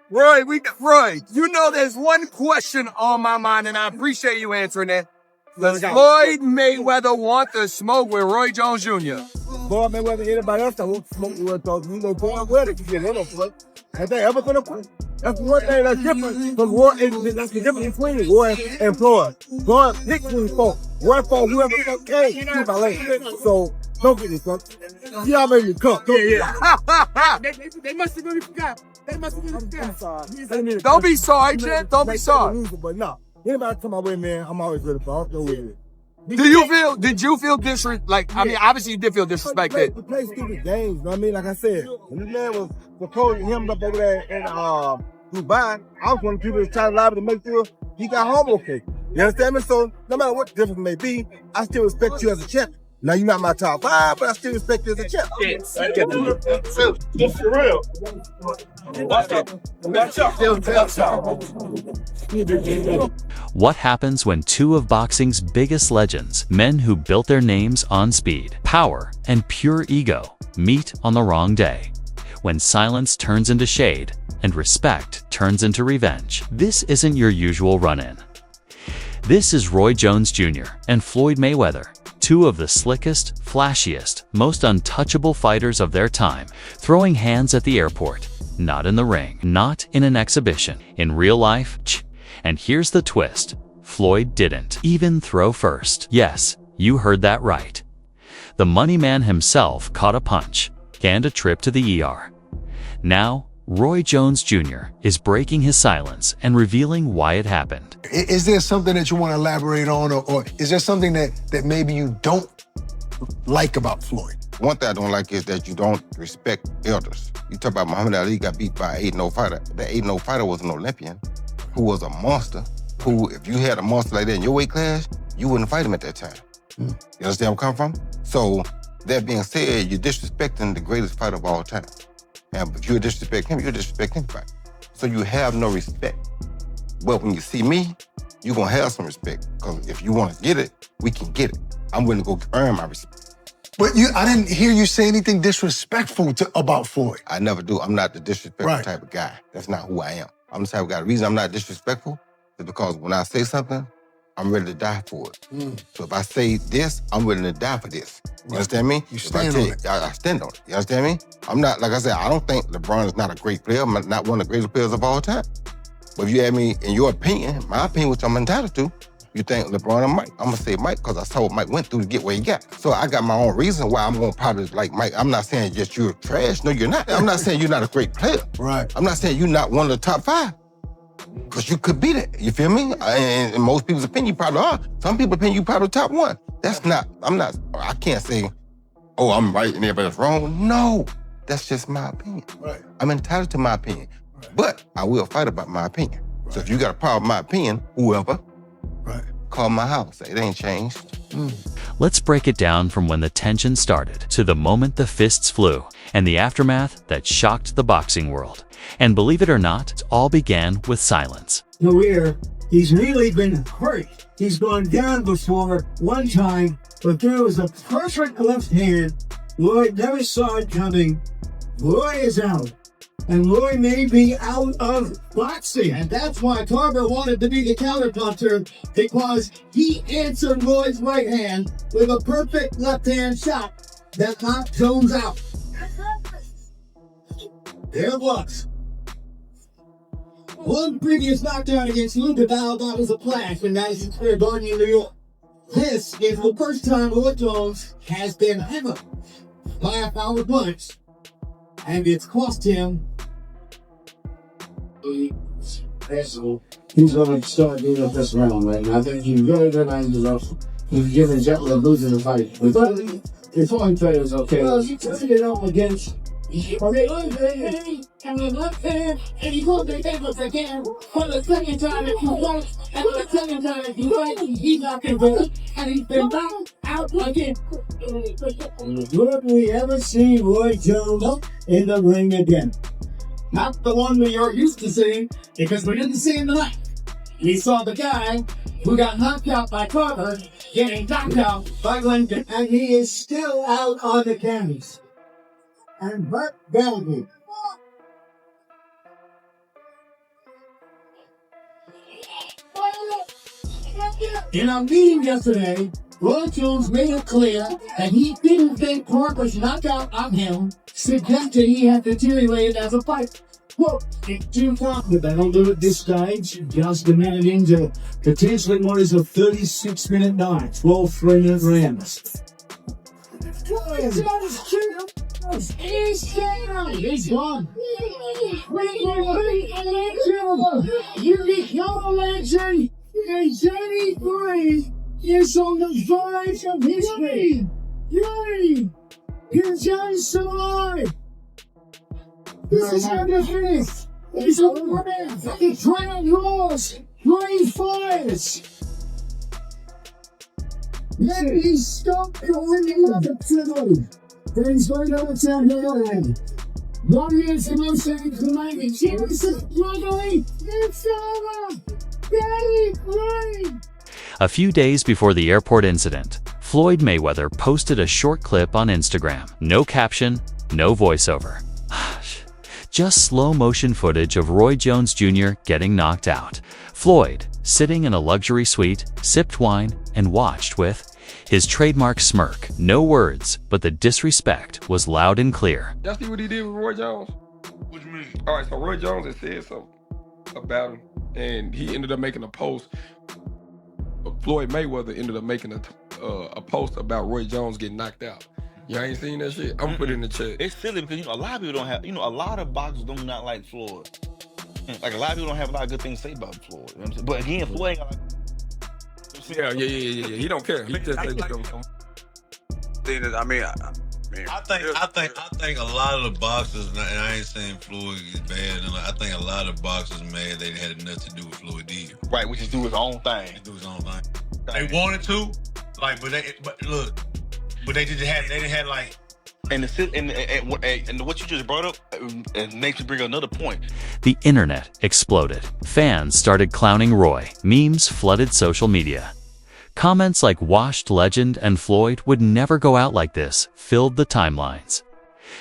Roy, you know there's one question on my mind, and I appreciate you answering it. Does Floyd Mayweather want to smoke with Roy Jones Jr.? Floyd Mayweather, anybody else that won't smoke with us, you know, Floyd Mayweather can get in on Floyd. Have they ever been a quit? That's one thing that's different from Roy. That's the difference between Roy and Floyd. Floyd picked who he fought. Roy fought whoever came to my lane. So don't get this, son. You all made me come. Yeah. They must have really forgot. I'm sorry. Don't be sorry, Jen. Don't be sorry. But no, anybody come my way, man, I'm always ready for. I don't know what it is. Did you feel disrespect? Like, I mean, obviously you did feel disrespected. We play stupid games, you know what I mean? Like I said, when this man was proposing him up over there in Dubai, I was one of the people that tried to lie to make sure he got home okay. You understand me? So no matter what the difference may be, I still respect you as a champion. Now you're not my top 5, but I still respect you as a champion. Just for real. What happens when two of boxing's biggest legends, men who built their names on speed, power, and pure ego, meet on the wrong day? When silence turns into shade and respect turns into revenge. This isn't your usual run-in. This is Roy Jones Jr. and Floyd Mayweather, two of the slickest, flashiest, most untouchable fighters of their time, throwing hands at the airport, not in the ring, not in an exhibition. In real life, and here's the twist, Floyd didn't even throw first. Yes, you heard that right. The money man himself caught a punch and a trip to the ER. Now, Roy Jones Jr. is breaking his silence and revealing why it happened. Is there something that you want to elaborate on, or is there something that maybe you don't like about Floyd? One thing I don't like is that you don't respect elders. You talk about Muhammad Ali got beat by an 8-0 fighter. The 8-0 fighter was an Olympian who was a monster, who, if you had a monster like that in your weight class, you wouldn't fight him at that time. You understand where I'm coming from? So, that being said, you're disrespecting the greatest fighter of all time. And if you disrespect him, you disrespect anybody. So you have no respect. But when you see me, you're gonna have some respect. Because if you wanna get it, we can get it. I'm willing to go earn my respect. But I didn't hear you say anything disrespectful about Floyd. I never do. I'm not the disrespectful type of guy. That's not who I am. I'm the type of guy. The reason I'm not disrespectful is because when I say something, I'm ready to die for it. So if I say this, I'm willing to die for this. You understand me? You stand on it. I stand on it. You understand me? I'm not, like I said, I don't think LeBron is not a great player. I'm not one of the greatest players of all time. But if you ask me, in your opinion, my opinion, which I'm entitled to, you think LeBron and Mike. I'm gonna say Mike because I saw what Mike went through to get where he got. So I got my own reason why I'm gonna probably like Mike. I'm not saying just you're trash. No, you're not. I'm not saying you're not a great player. Right. I'm not saying you're not one of the top 5. Because you could be that, you feel me? And in most people's opinion, you probably are. Some people's opinion, you probably top 1. That's not, I can't say, oh, I'm right and everybody's wrong. No, that's just my opinion. Right. I'm entitled to my opinion. But I will fight about my opinion. So if you got a problem with my opinion, whoever, call my house. It ain't changed. Let's break it down from when the tension started to the moment the fists flew and the aftermath that shocked the boxing world. And believe it or not, it all began with silence. Career, he's really been hurt. He's gone down before one time, but there was a perfect left hand. Lloyd never saw it coming. Lloyd is out. And Lloyd may be out of boxing. And that's why Carver wanted to be the counterpuncher, because he answered Lloyd's right hand with a perfect left hand shot that knocked Jones out. There it was. One previous knockdown against Luca Dow, that was a flash, and that's his career going in New York. This is the first time Lloyd Jones has been hammered by a power punch, and it's cost him. He's going to start doing up this round, right? And I think he's very good at his He's giving Jetler losing the fight. But his point player is okay. Well, he turned it on against. And the left hand, and he pulled the tables again for the second time if you want, and the second time if you want, he's not converted, and he's been knocked out again. Would we ever see Roy Jones in the ring again? Not the one we are used to seeing, because we didn't see him tonight. We saw the guy who got knocked out by Carver getting knocked out by Lincoln, and he is still out on the canvas. And Burt Bellevue. In our meeting yesterday, Roy Jones made it clear that he didn't think Parker's knockout on him suggested he had deteriorated as a fighter. Well, Jim talking about, I don't know at this stage, just demanded him to potentially what is a 36-minute night, 12 3-minute rounds. He's gone. You become a legend. And Johnny Boy is on the verge of history. Yay! Here's Johnny alive. This is how to finish. He's on the man. The crowd roars. Rain fires. Let me stop going in the tunnel. Things going on the town. One minute to 1 second to make it. Jesus, brotherly. It's over. A few days before the airport incident, Floyd Mayweather posted a short clip on Instagram. No caption, no voiceover. Just slow-motion footage of Roy Jones Jr. getting knocked out. Floyd, sitting in a luxury suite, sipped wine and watched with his trademark smirk. No words, but the disrespect was loud and clear. Y'all see what he did with Roy Jones? What you mean? All right, so Roy Jones had said something about him, and he ended up making a post. Floyd Mayweather ended up making a post about Roy Jones getting knocked out. Y'all ain't seen that shit? I'm gonna put it in the chat. It's silly because a lot of people don't have. A lot of boxers do not like Floyd. Like a lot of people don't have a lot of good things to say about Floyd. You know what I'm saying? But again, Floyd ain't got Yeah. He don't care. He just said I think a lot of the boxers, and I ain't saying Floyd is bad, and I think a lot of boxers mad they had nothing to do with Floyd either. right. We just do his own thing. Do his own thing. They wanted to, but they didn't have like. And what you just brought up makes me bring up another point. The internet exploded. Fans started clowning Roy. Memes flooded social media. Comments like "washed legend" and "Floyd would never go out like this" filled the timelines.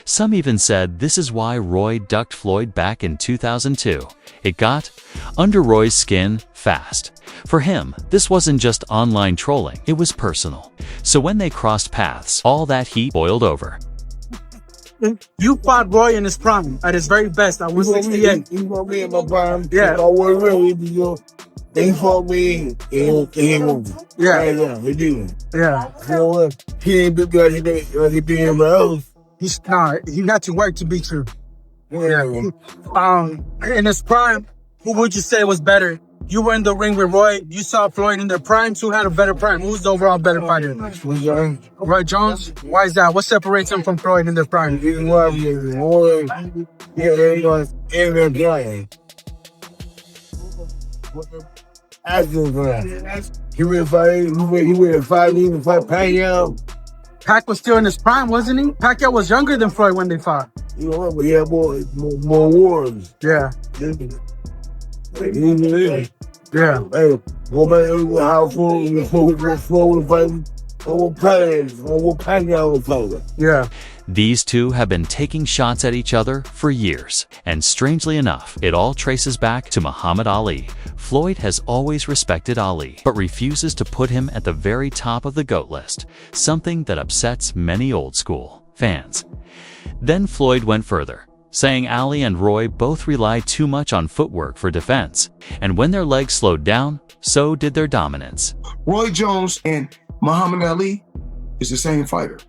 Some even said this is why Roy ducked Floyd back in 2002. It got under Roy's skin fast. For him, this wasn't just online trolling, it was personal. So when they crossed paths, all that heat boiled over. You fought Roy in his prime, at his very best, at 168. He fought me in my prime. Yeah. He fought me in Yeah. he did. Yeah. You know what? He ain't been like he been anywhere else. He had to work to beat you. Yeah. In his prime, who would you say was better? You were in the ring with Roy. You saw Floyd in their primes. Who had a better prime? Who's the overall better fighter? Roy Jones. Why is that? What separates him from Floyd in their prime? He went fight Pacquiao. Pac was still in his prime, wasn't he? Pacquiao was younger than Floyd when they fought. You know what? But he had more wars. Yeah. Yeah. Hey, go back to how Floyd fighting. Pacquiao fighting. Yeah. These two have been taking shots at each other for years. And strangely enough, it all traces back to Muhammad Ali. Floyd has always respected Ali, but refuses to put him at the very top of the GOAT list, something that upsets many old-school fans. Then Floyd went further, saying Ali and Roy both relied too much on footwork for defense, and when their legs slowed down, so did their dominance. Roy Jones and Muhammad Ali is the same fighter.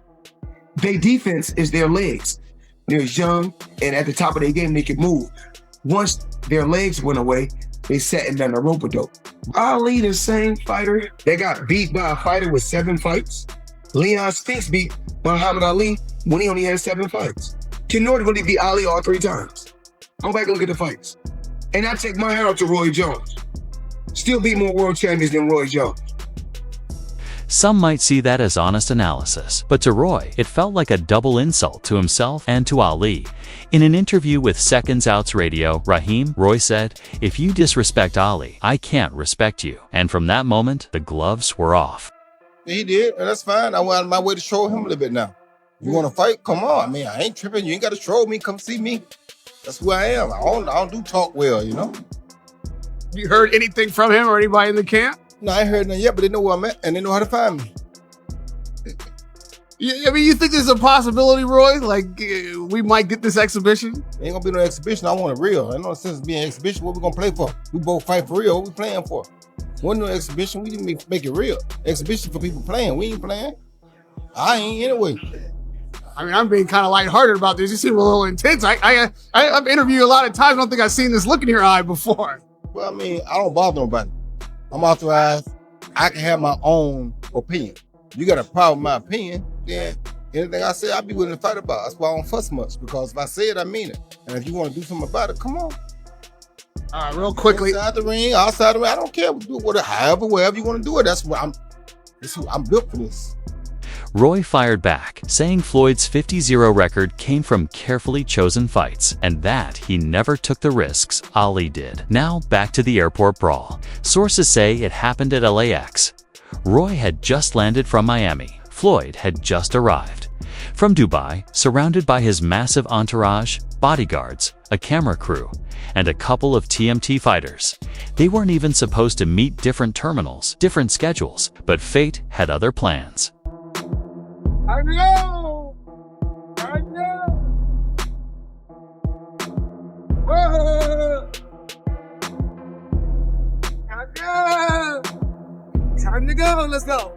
Their defense is their legs. They're young, and at the top of their game, they can move. Once their legs went away, they sat and done a rope-a-dope. Ali, the same fighter that got beat by a fighter with 7 fights. Leon Spinks beat Muhammad Ali when he only had 7 fights. Ken Norton really beat Ali all 3 times. Go back and look at the fights. And I take my hat off to Roy Jones. Still beat more world champions than Roy Jones. Some might see that as honest analysis, but to Roy, it felt like a double insult to himself and to Ali. In an interview with Seconds Out's Radio, Roy said, "If you disrespect Ali, I can't respect you." And from that moment, the gloves were off. He did, and that's fine. I went out of my way to troll him a little bit now. You want to fight? Come on. I mean, I ain't tripping. You ain't got to troll me. Come see me. That's who I am. I don't do talk well, you know? You heard anything from him or anybody in the camp? No, I ain't heard nothing yet, but they know where I'm at and they know how to find me. I mean, you think there's a possibility, Roy? Like, we might get this exhibition? Ain't gonna be no exhibition. I want it real. Ain't no sense of being an exhibition. What we gonna play for? We both fight for real. What we playing for? Wasn't no exhibition. We didn't make it real. Exhibition for people playing. We ain't playing. I ain't anyway. I mean, I'm being kind of lighthearted about this. You seem a little intense. I've interviewed a lot of times. I don't think I've seen this look in your eye before. Well, I mean, I don't bother nobody. I'm authorized. I can have my own opinion. You got a problem with my opinion, then anything I say, I'll be willing to fight about. That's why I don't fuss much, because if I say it, I mean it. And if you want to do something about it, come on. All right, real quickly. Inside the ring, outside the ring, I don't care. We do it whatever, wherever you want to do it. That's what I'm built for this. Roy fired back, saying Floyd's 50-0 record came from carefully chosen fights, and that he never took the risks Ali did. Now back to the airport brawl. Sources say it happened at LAX. Roy had just landed from Miami. Floyd had just arrived. From Dubai, surrounded by his massive entourage, bodyguards, a camera crew, and a couple of TMT fighters. They weren't even supposed to meet different terminals, different schedules, but fate had other plans. I know! I know! Whoa! Time to go, let's go!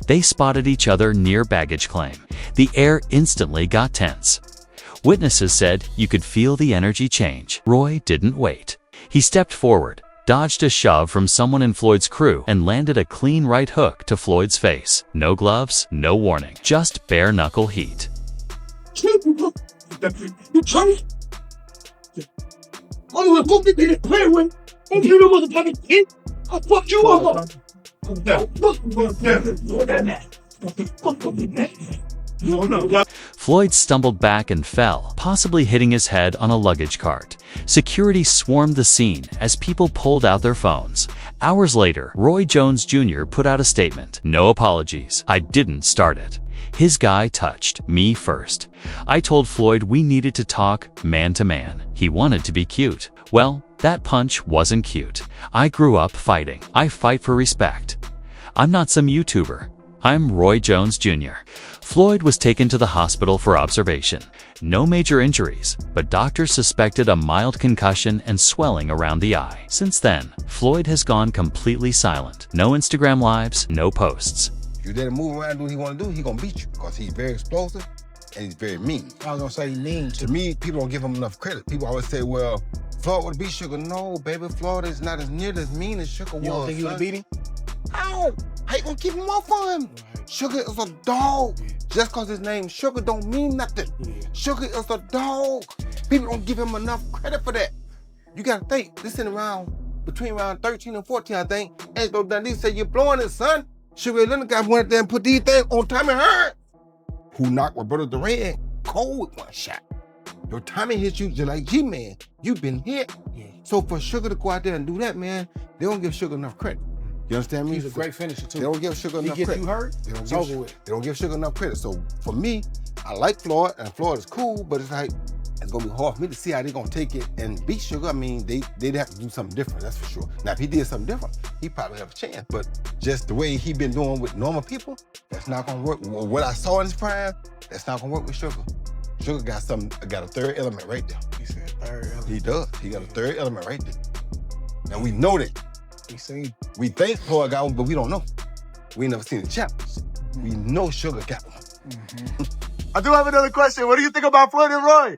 They spotted each other near baggage claim. The air instantly got tense. Witnesses said you could feel the energy change. Roy didn't wait. He stepped forward, dodged a shove from someone in Floyd's crew, and landed a clean right hook to Floyd's face. No gloves, no warning, just bare-knuckle heat. You trying? Oh, we're going to be playing with. Don't you know motherfucking kid? I'll fuck you up. Floyd stumbled back and fell, possibly hitting his head on a luggage cart. Security swarmed the scene as people pulled out their phones. Hours later, Roy Jones Jr. put out a statement. No apologies. I didn't start it. His guy touched me first. I told Floyd we needed to talk man to man. He wanted to be cute. Well, that punch wasn't cute. I grew up fighting. I fight for respect. I'm not some YouTuber. I'm Roy Jones Jr. Floyd was taken to the hospital for observation. No major injuries, but doctors suspected a mild concussion and swelling around the eye. Since then, Floyd has gone completely silent. No Instagram lives, no posts. If you let him move around and do what he want to do, he gonna beat you, because he's very explosive and he's very mean. I was gonna say mean. To me, people don't give him enough credit. People always say, well, Floyd would beat Sugar. No, baby, Floyd is not as nearly as mean as Sugar was. You don't think he would beat him? How? How you gonna keep him off on him? Sugar is a dog. Just because his name's Sugar don't mean nothing. Sugar is a dog. People don't give him enough credit for that. You gotta think, this in between round 13 and 14, I think, Angelo Dundee said, you're blowing it, son. Sugar Leonard guy went there and put these things on Tommy Hearn, who knocked Roberto Duran cold with one shot. Your Tommy hits you just like G-Man. You've been hit. So for Sugar to go out there and do that, man, they don't give Sugar enough credit. You understand me? He's a great finisher, too. They don't give Sugar enough credit. He get you hurt, it's over with. They don't give Sugar enough credit. So for me, I like Floyd, and Floyd is cool, but it's like, it's gonna be hard for me to see how they're gonna take it and beat Sugar. I mean, they'd have to do something different, that's for sure. Now, if he did something different, he probably have a chance, but just the way he been doing with normal people, that's not gonna work. What I saw in his prime, that's not gonna work with Sugar. Sugar got a third element right there. He said third element. He does. He got a third element right there. And we know that. We think Floyd got one, but we don't know. We ain't never seen the chapters. We know Sugar got one. I do have another question. What do you think about Floyd and Roy?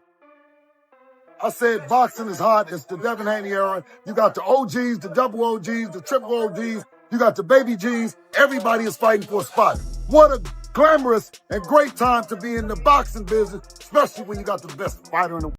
I said boxing is hard. It's the Devin Haney era. You got the OGs, the double OGs, the triple OGs. You got the baby Gs. Everybody is fighting for a spot. What a glamorous and great time to be in the boxing business, especially when you got the best fighter in the world.